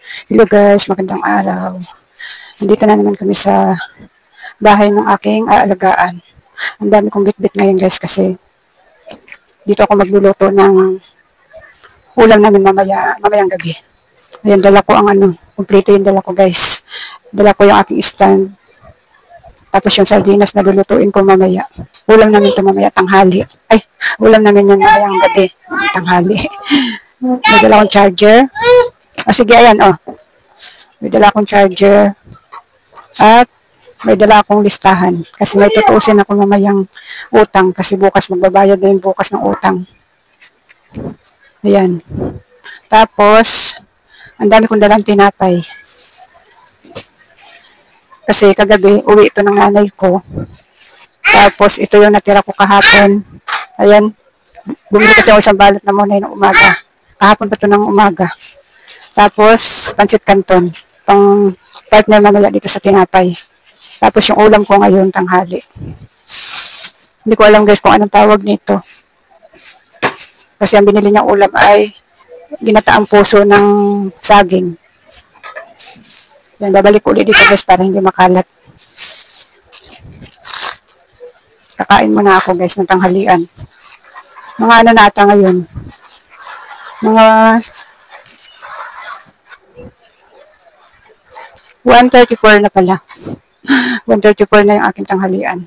Hello guys, magandang araw. Nandito na naman kami sa bahay ng aking aalagaan. Ang dami kong bitbit ngayon guys kasi dito ako magluluto ng ulam namin mamayang gabi. Ayan, dala ko ang kumpleto yung dala ko guys. Dala ko yung aking stand. Tapos yung sardinas na lulutuin ko mamaya. Ulam namin ito mamaya tanghali. Ay, ulam namin yan mamayang gabi. Tanghali. May dala akong charger. Sige, ayan, may dala akong charger. At may dala akong listahan. Kasi may tutuusin ako mamayang utang. Kasi bukas magbabayad na yung bukas ng utang. Ayan. Tapos, ang dami kong dalang tinapay. Kasi kagabi, uwi ito ng nanay ko. Tapos, ito yung natira ko kahapon. Ayan. Bumili kasi ako isang balot na muna ng umaga. Kahapon pa ito ng umaga. Tapos, pancit canton. Pang partner mamaya dito sa tinapay. Tapos, yung ulam ko ngayon, tanghali. Hindi ko alam guys kung anong tawag nito. Kasi ang binili niyang ulam ay ginataang puso ng saging. Yan, babalik ko ulit dito guys para hindi makalat. Kakain muna ako guys ng tanghalian. Mga ano nata ngayon? Mga 1:34 na pala. 1:34 na yung aking tanghalian.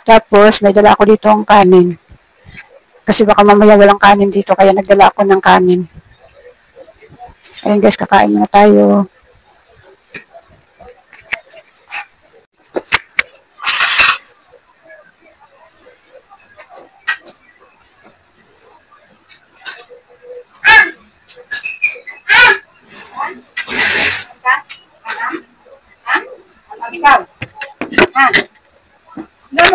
Tapos, may dala ako dito ang kanin. Kasi baka mamaya walang kanin dito, kaya nagdala ako ng kanin. Ayun guys, kakain muna tayo. Ikaw? Ha? No.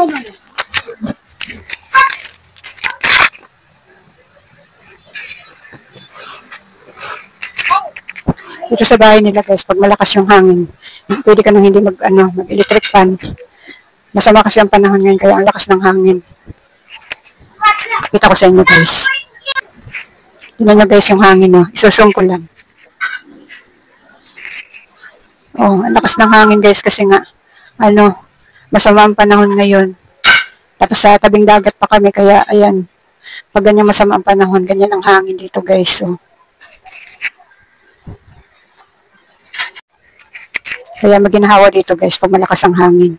Dito sa bahay nila guys, pag malakas yung hangin, pwede ka nang hindi mag-electric fan. Masama kasi ang panahon ngayon, kaya ang lakas ng hangin. Kita ko sa inyo guys. Tingnan nyo guys yung hangin, isusong ko lang. Ang lakas ng hangin guys kasi nga, masama ang panahon ngayon. Tapos sa tabing dagat pa kami, kaya ayan, pag ganyan masama ang panahon, ganyan ang hangin dito guys. Kaya maginhawa dito guys pag malakas ang hangin.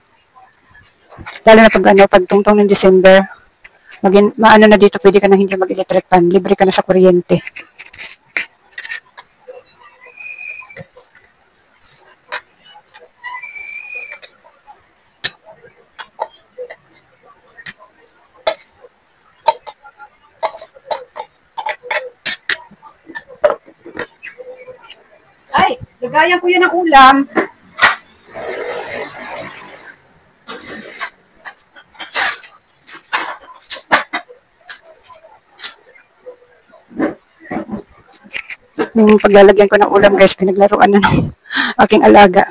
Lalo na pag tungtong ng December, maano na dito, pwede ka na hindi mag-electric fan, libre ka na sa kuryente. Ay, lagayan ko yan ng ulam. Yung paglalagyan ko ng ulam guys, pinaglaruan na ng aking alaga.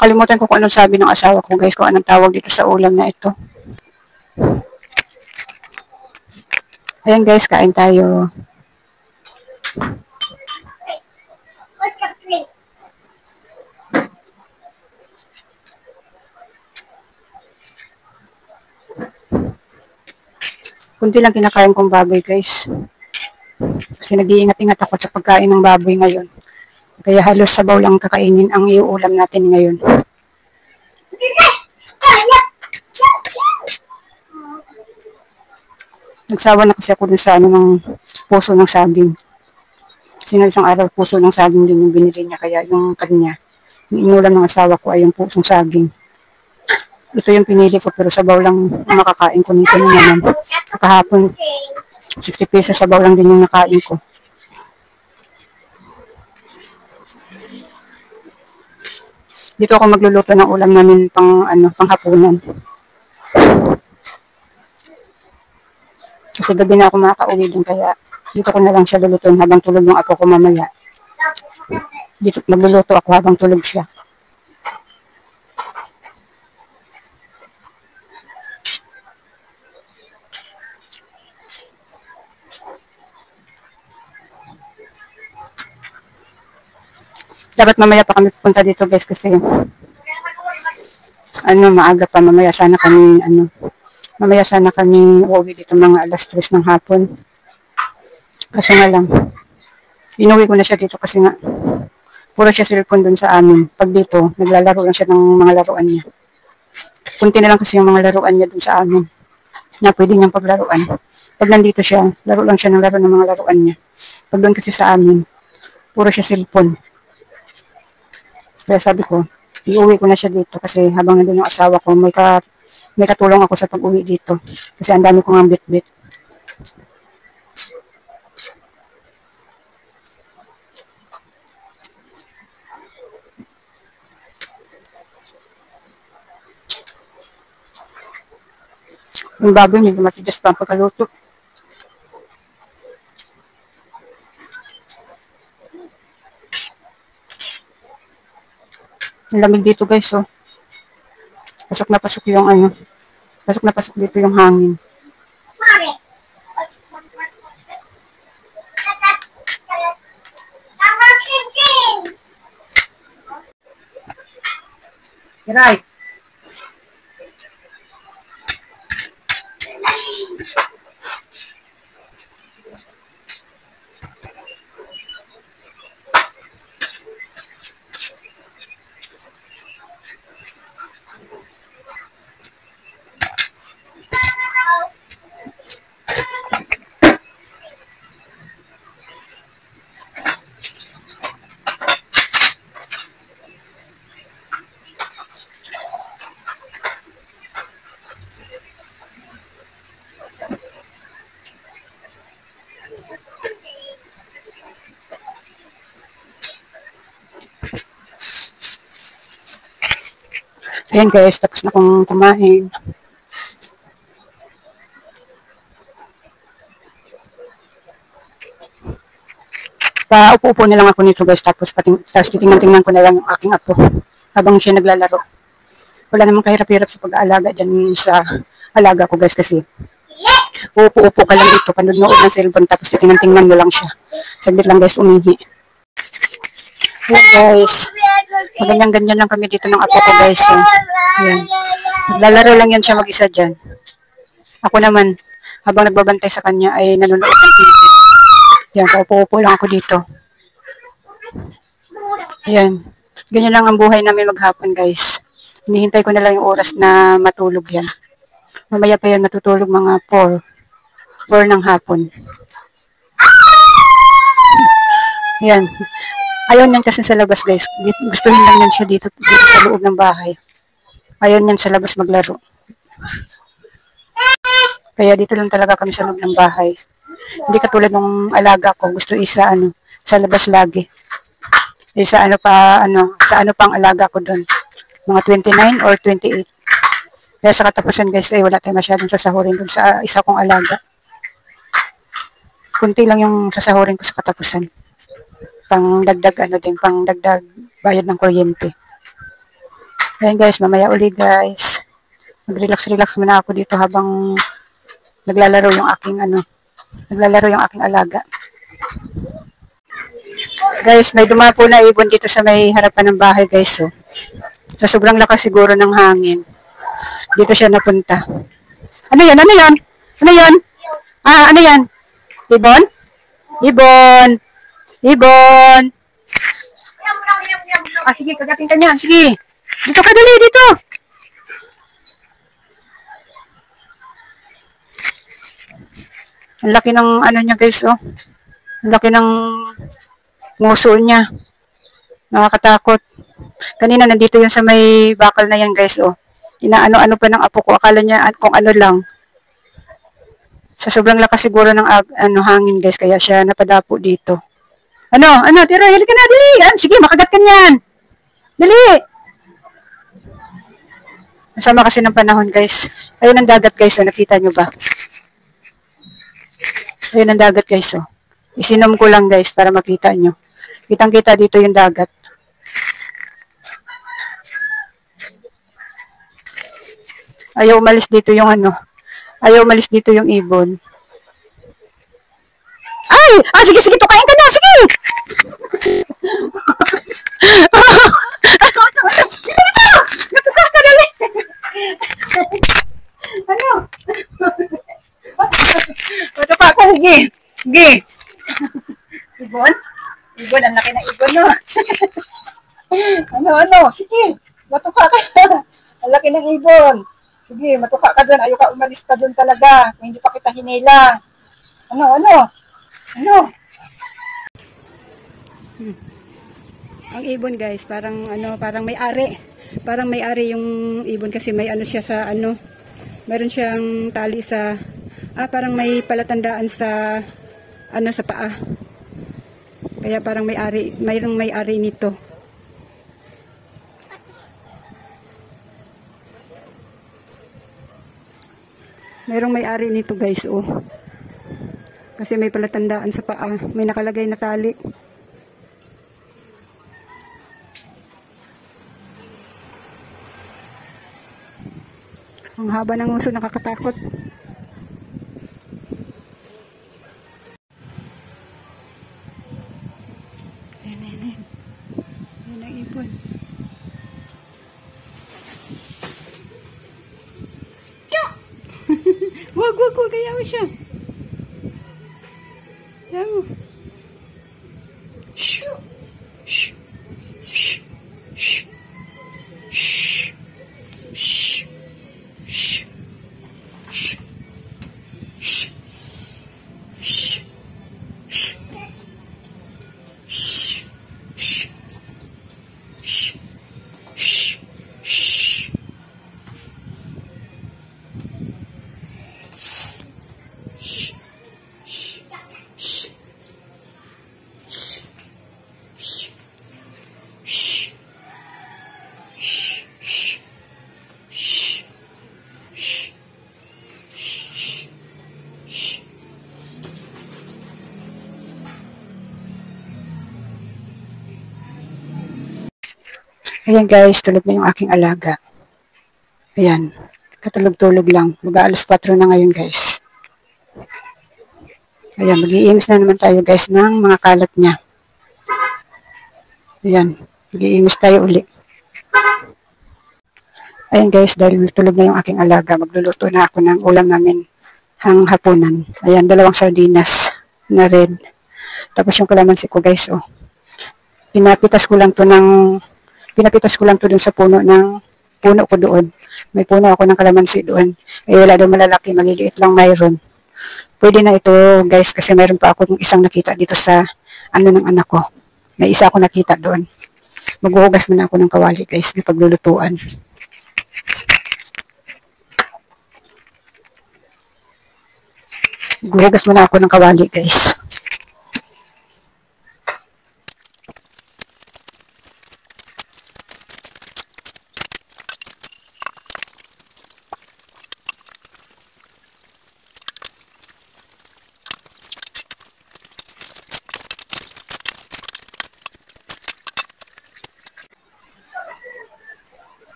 Kalimutan ko kung anong sabi ng asawa ko guys, kung anong tawag dito sa ulam na ito. Ayan guys, kain tayo. Kunti lang kinakain kong baboy guys. Kasi nag-iingat-ingat ako sa pagkain ng baboy ngayon. Kaya halos sabaw lang kakainin ang iuulam natin ngayon. Nagsawa na kasi ako dun sa ng puso ng saging. Kasi na isang araw puso ng saging din yung binili niya. Kaya yung kanya, yung inulam ng asawa ko ay yung pusong saging. Ito yung pinili ko pero sabaw lang ang nakakain ko nito naman. Kahapon, 60 pesos sabaw lang din yung nakain ko. Dito ako magluluto ng ulam namin panghapunan. Kasi gabi na ako makaka-uwi din, kaya dito ko na lang siya lulutuin habang tulog yung apo ko mamaya. Dito magluluto ako habang tulog siya. Dapat mamaya pa kami pupunta dito, guys, kasi maaga pa. Mamaya sana kami uuwi dito mga alas 3 ng hapon. Kasi nga lang, inuwi ko na siya dito kasi nga puro siya cellphone dun sa amin. Pag dito, naglalaro lang siya ng mga laruan niya. Kunti na lang kasi yung mga laruan niya dun sa amin na pwede niyang paglaruan. Pag nandito siya, laro lang siya ng laro ng mga laruan niya. Pag doon kasi sa amin, puro siya cellphone. Kaya sabi ko, iuwi ko na siya dito kasi habang nandun yung asawa ko, may katulong ako sa pag-uwi dito. Kasi ang dami kong ang bit-bit. Yung baboy, medyo matigas pa ang pagkaluto. Ang lamig dito, guys, oh. Pasok na pasok pasok na pasok dito yung hangin. Right. Ayan, guys, tapos na akong kumain. Paupo-upo na lang ako nito, guys, tapos titingnan ko na lang yung aking apo habang siya naglalaro. Wala namang kahirap-hirap sa pag-aalaga dyan sa alaga ko, guys, kasi uupo-upo ka lang dito, panood-nood ng cellphone, tapos titingnan mo lang siya. Saglit lang, guys, umihi. Ayan, guys, ganyan-ganyan lang kami dito ng apo ko, guys. Ayan. Naglalaro lang yan siya mag-isa dyan. Ako naman, habang nagbabantay sa kanya, ay nanonood ng TV. Ayan, paupo-upo lang ako dito. Ayan. Ganyan lang ang buhay namin maghapon, guys. Hinihintay ko na lang yung oras na matulog yan. Mamaya pa yan matutulog mga 4 ng hapon. Ayan. Ayaw niyan kasi sa labas, guys. Gustuhin lang yan siya dito sa loob ng bahay. Ayaw niyan sa labas maglaro. Kaya dito lang talaga kami sa loob ng bahay. Hindi katulad ng alaga ko, gusto sa labas lagi. Sa ano pang alaga ko doon. Mga 29 or 28. Kaya sa katapusan, guys, wala tayong masyadong sasahurin doon sa isa kong alaga. Kunti lang yung sasahurin ko sa katapusan. Pang dagdag bayad ng kuryente. Ayan, guys, mamaya uli, guys. Mag-relax muna ako dito habang naglalaro yung aking alaga. Guys, may dumapo na ibon dito sa may harapan ng bahay, guys. So, sa sobrang lakas siguro ng hangin, dito siya napunta. Ano yan? Ano yan? Ano yan? Ano yan? Ibon? Ibon! Ibon! Sige, kagatin ka niyan. Sige. Dito ka, dali, dito. Ang laki ng niya, guys, oh. Ang laki ng nguso niya. Nakakatakot. Kanina nandito yun sa may bakal na yan, guys, oh. Inaano-ano pa ng apo ko. Akala niya kung ano lang. Sa sobrang lakas siguro ng hangin, guys, kaya siya napadapo dito. Tira, halika na, dali. Sige, makagat ka niyan. Dali. Masama kasi ng panahon, guys. Ayun ang dagat, guys. Oh. Nakita nyo ba? Ayun ang dagat, guys. Oh. Isinom ko lang, guys, para makita nyo. Kitang-kita dito yung dagat. Ayaw umalis dito yung ano. Ayaw umalis dito yung ibon. Ay! Ah, sige, sige. Tukain ka na. Sige! Natuka ka, dali. Ano? Natuka ka, sige. Sige. Ibon? Ibon, ang laki ng ibon, no? Ano? Sige. Matuka ka. Ang laki ng ibon. Sige, matuka ka doon. Ayaw ka umalis ka doon talaga. Kung hindi pa kita hinilang. Ano? Ang ibon, guys, parang parang may-ari. Parang may-ari yung ibon kasi may ano siya sa meron siyang tali sa parang may palatandaan sa sa paa. Kaya parang may-ari, mayroong may-ari nito. Mayroong may-ari nito, guys, oh. Kasi may palatandaan sa paa, may nakalagay na tali. Ang haba ng uso, nakakatakot. Ayan ang ibon. Wag, kaya mo siya. Kaya mo. Shh. Shh. Shh. Shh. Shh. Shh. Shh. Shh. Shh. Shh. Ayan, guys, tulog na yung aking alaga. Ayan, katulog-tulog lang. Mag-aalas 4 na ngayon, guys. Ayan, mag-iimis na naman tayo, guys, ng mga kalat niya. Ayan, mag-iimis tayo uli. Ayan, guys, dahil tulog na yung aking alaga, magluluto na ako ng ulam namin hang hapunan. Ayan, 2 sardinas na red. Tapos yung kalamansi ko, guys, oh. Pinapitas ko lang to dun sa puno ko doon. May puno ako ng kalamansi doon. Wala daw malalaki, maliliit lang mayroon. Pwede na ito, guys, kasi mayroon pa ako isang nakita dito sa ng anak ko. May isa ako nakita doon. Maghuhugas muna ako ng kawali, guys, na paglulutuan. Maghuhugas muna ako ng kawali, guys.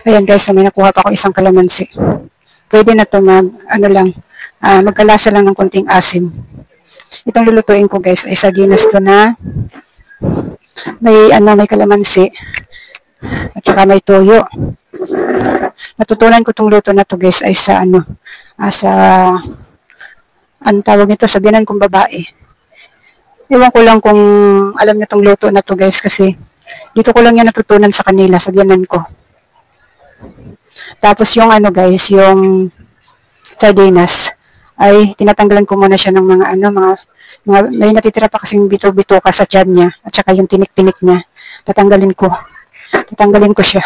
Ayan, guys, may nakuha pa ako isang kalamansi. Pwede na ito magkalasa lang ng konting asim. Itong lulutuin ko, guys, ay sardinas to na may kalamansi at saka may toyo. Natutunan ko itong luto na to, guys, ay sa tawag nito, sa biyanan kong babae. Ewan ko lang kung alam niyo itong luto na to, guys, kasi dito ko lang yan natutunan sa kanila, sa biyanan ko. Tapos yung guys, yung sardinas ay tinatanggalan ko muna siya ng mga may natitira pa kasing bito-bito ka sa tiyan niya at saka yung tinik-tinik niya. Tatanggalin ko siya.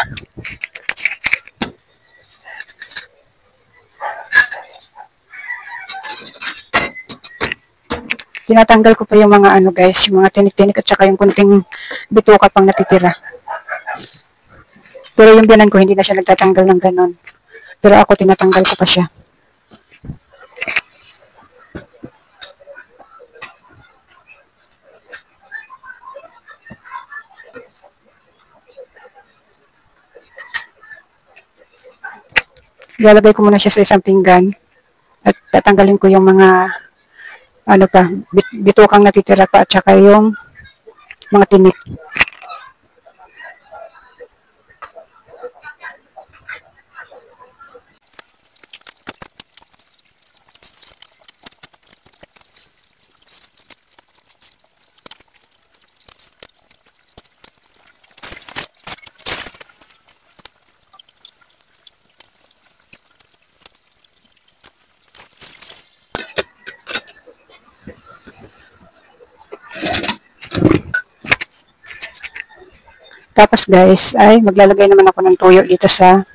Tinatanggal ko pa yung mga ano guys, yung mga tinik-tinik at saka yung kunting bituka pang natitira. Pero yung biyanan ko hindi na siya nagtatanggal ng ganon. Pero ako tinatanggal ko pa siya. Ilalagay ko muna siya sa isang pinggan at tatanggalin ko yung mga ano pa, bitukang natitira pa at saka yung mga tinik. Tapos guys, ay maglalagay naman ako ng tuyo dito sa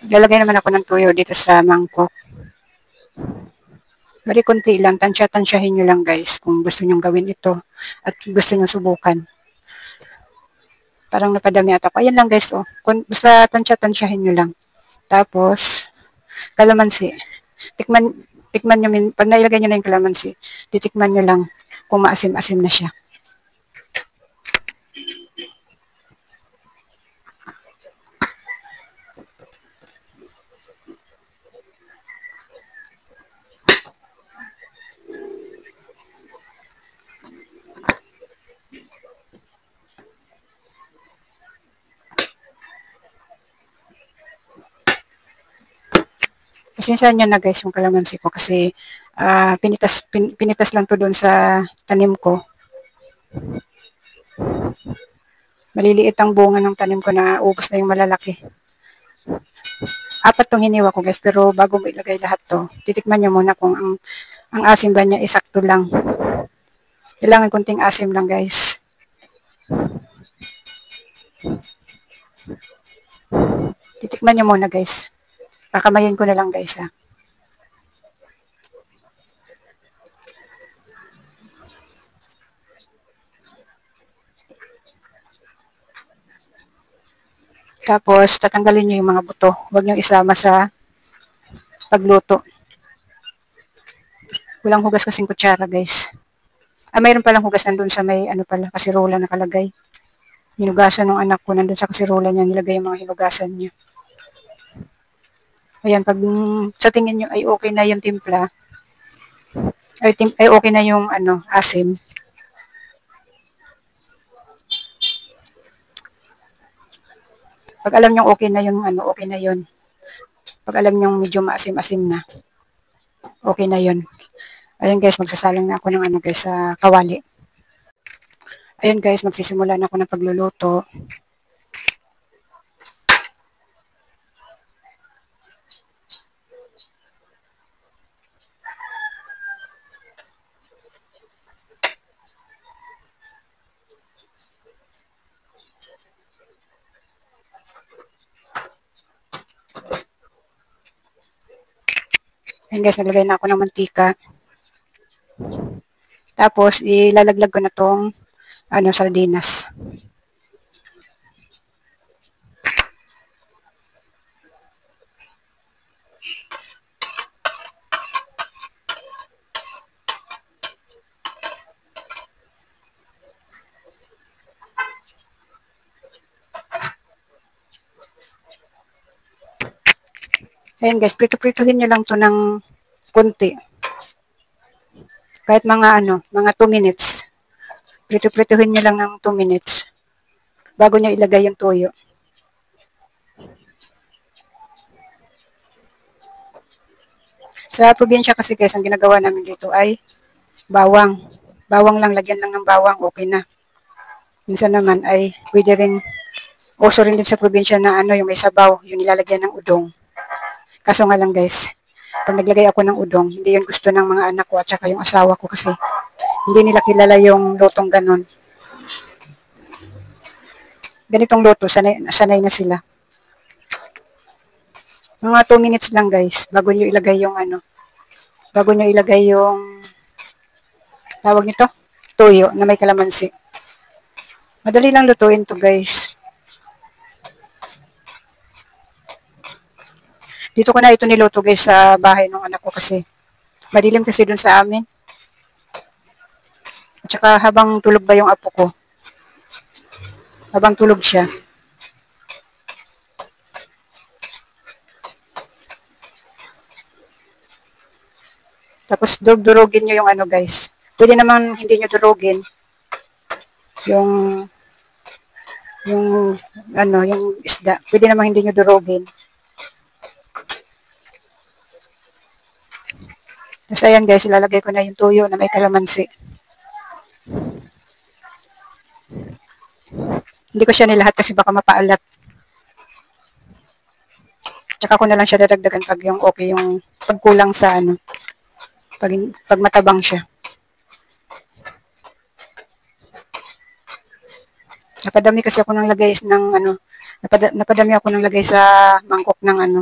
maglalagay naman ako ng tuyo dito sa mangkok. Very konti lang, tansya-tansyahin nyo lang guys kung gusto nyong gawin ito at gusto nyong subukan. Parang napadami ata ako. Ayan lang guys, oh. Basta tansya-tansyahin nyo lang. Tapos, kalamansi. Tikman nyo, pag nailagay nyo na yung kalamansi, titikman nyo lang kung maasim-asim na siya. Pasensyahan nyo na guys yung kalamansi ko kasi pinitas lang to doon sa tanim ko. Maliliit ang bunga ng tanim ko na ubos na yung malalaki. 4 tong hiniwa ko guys, pero bago mo ilagay lahat to, titikman nyo muna kung ang asim ba niya isakto lang. Kailangan kunting asim lang guys. Titikman nyo muna guys. Kakamayin ko na lang guys ha. Tapos, tatanggalin nyo yung mga buto. Huwag nyo isama sa pagluto. Walang hugas kasing kutsara guys. Mayroon palang hugas nandun sa may kasirola nakalagay. Hinugasan ng anak ko nandun sa kasirola niya, nilagay yung mga hinugasan niya. Ayan, pag sa tingin nyo ay okay na yung timpla, ay okay na yung asim. Pag alam nyo okay na yung okay na yun. Pag alam nyo medyo maasim-asim na, okay na yun. Ayan guys, magsasalang na ako ng guys sa kawali. Ayan guys, magsisimula na ako ng pagluluto. Ayan guys, naglagay na ako ng mantika. Tapos, ilalaglag ko na tong sardinas. Ayan guys, prito-prituhin nyo lang to ng konti. Kahit mga mga 2 minutes. Prito-prituhin nyo lang ng 2 minutes. Bago nyo ilagay yung toyo. Sa probinsya kasi guys, ang ginagawa namin dito ay bawang. Bawang lang, lagyan lang ng bawang, okay na. Minsan naman ay pwede rin, uso rin din sa probinsya na yung may sabaw, yung nilalagyan ng udong. Kaso nga lang guys, pag naglagay ako ng udong, hindi yun gusto ng mga anak ko at saka yung asawa ko kasi hindi nila kilala yung lutong ganon. Ganitong luto, sanay na sila. Mga 2 minutes lang guys, bago nyo ilagay yung ano, bago nyo ilagay yung, tawag nito, tuyo na may kalamansi. Madali lang lutuin to guys. Dito ko na ito niluto guys sa bahay ng anak ko kasi madilim kasi dun sa amin. At saka habang tulog ba yung apo ko, habang tulog siya, tapos durugin nyo yung ano guys. Pwede naman hindi nyo durugin yung yung yung isda. Pwede naman hindi nyo durugin. Tapos ayan guys, ilalagay ko na yung tuyo na may kalamansi. Hindi ko siya nilahat kasi baka mapaalat. Tsaka ko na lang siya dadagdagan pag yung okay yung pagkulang sa pag matabang siya. Napadami kasi ako ng lagay ng napadami ako ng lagay sa mangkok ng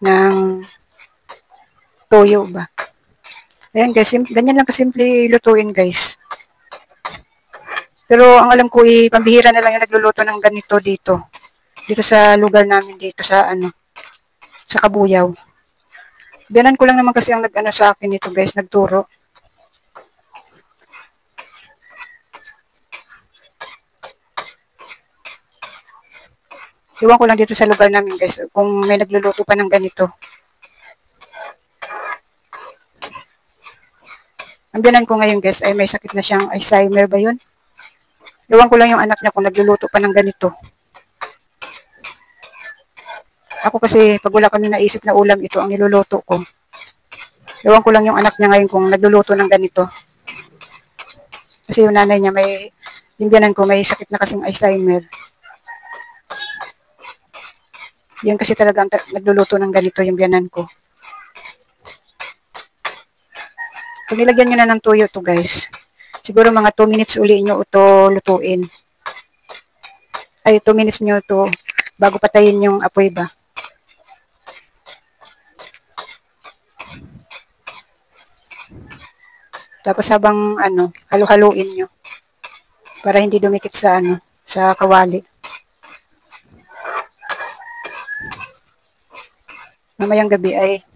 ng toyo ba. Ayan guys, ganyan lang kasimple lutuin guys. Pero ang alam ko pambihira na lang yung nagluluto ng ganito dito. Dito sa lugar namin dito sa sa Kabuyaw. Biyanan ko lang naman kasi ang sa akin ito guys, nagturo. Iwan ko lang dito sa lugar namin guys kung may nagluluto pa ng ganito. Ang biyanan ko ngayon guys ay may sakit na siyang Alzheimer ba yun? Iwan ko lang yung anak niya kung nagluluto pa ng ganito. Ako kasi pag wala kami naisip na ulam, ito ang niluluto ko. Iwan ko lang yung anak niya ngayon kung nagluluto ng ganito. Kasi yung nanay niya yung biyanan ko may sakit na kasing Alzheimer. Yan kasi talagang nagluluto ng ganito yung biyanan ko. Kung nilagyan nyo na ng tuyo to guys, siguro mga 2 minutes uli nyo ito lutuin. Ay, 2 minutes nyo ito bago patayin yung apoy ba. Tapos habang halo-haluin nyo para hindi dumikit sa sa kawali. Mamayang gabi ay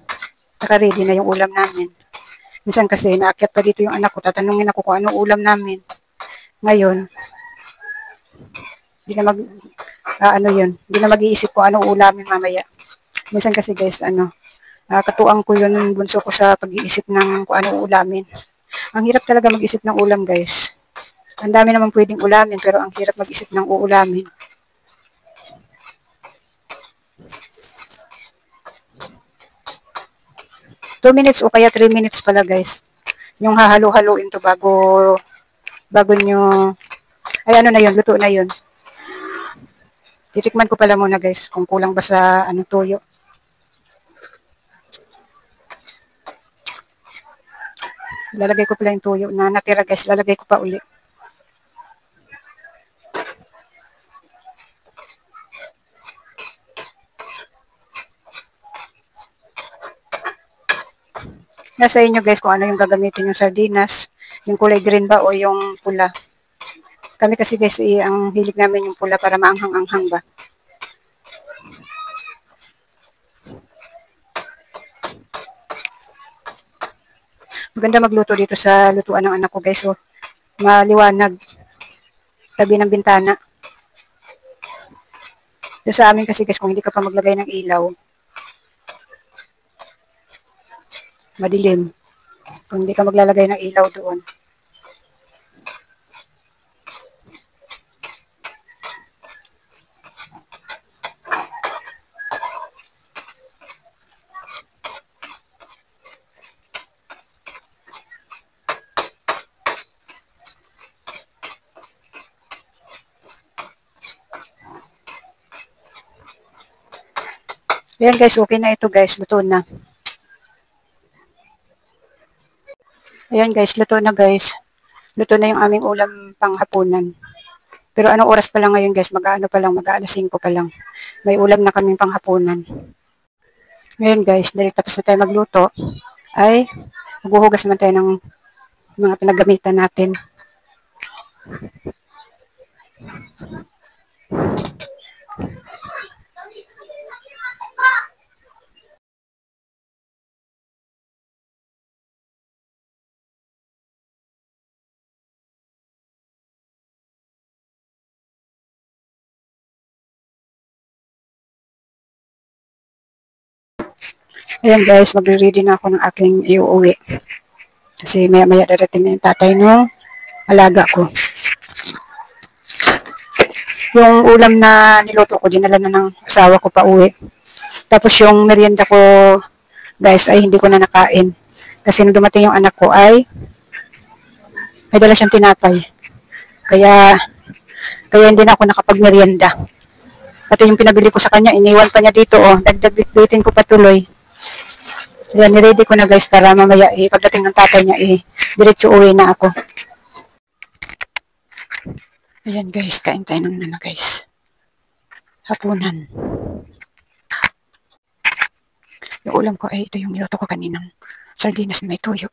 naka-ready na yung ulam namin. Minsan kasi naakyat pa dito yung anak ko, tatanungin ako kung anong ulam namin. Ngayon, hindi na hindi na mag-iisip ko anong ulamin mamaya. Minsan kasi guys, katuang ko yun bunso ko sa pag-iisip ng kung anong ulamin. Ang hirap talaga mag-isip ng ulam guys. Ang dami naman pwedeng ulamin pero ang hirap mag-isip ng uulamin. Two minutes o kaya 3 minutes pala guys. Yung hahalo-haluin to bago nyo, ay na yun, luto na yun. Titikman ko pala muna guys kung kulang ba sa toyo. Lalagay ko pala yung tuyo na natira guys, lalagay ko pa uli. Nasa inyo guys kung ano yung gagamitin yung sardinas, yung kulay green ba o yung pula. Kami kasi guys, ang hilig namin yung pula para maanghang-anghang ba. Maganda magluto dito sa lutuan ng anak ko guys. So, maliwanag. Tabi ng bintana. So, sa amin kasi guys, kung hindi ka pa maglagay ng ilaw, madilim. Kung hindi ka maglalagay ng ilaw doon. Ayan guys, okay na ito guys. Luto na. Ayan guys, luto na guys. Luto na yung aming ulam panghapunan. Pero anong oras pa lang ngayon guys? Mag-alas 5 pa lang. May ulam na kaming panghapunan. Ngayon guys, dahil tapos na tayo magluto, ay maghuhugas naman tayo ng mga pinagamitan natin. Ayan guys, magre-ready na ako ng aking iuuwi. Kasi maya-maya darating na yung tatay no alaga ko. Yung ulam na niluto ko, dinala na ng asawa ko pa uwi. Tapos yung merienda ko, guys, ay hindi ko na nakain. Kasi nung dumating yung anak ko ay may dala siyang tinapay. Kaya, kaya hindi na ako nakapag-merienda. Pati yung pinabili ko sa kanya, iniwan pa niya dito, oh. Dagdag-bitin ko patuloy. Kaya niready ko na guys para mamaya, pagdating ng tatay niya, diretso uwi na ako. Ayan guys, kain tayo ng guys. Hapunan. Yung ulam ko ay ito yung niluto ko kaninang sardinas na may tuyo.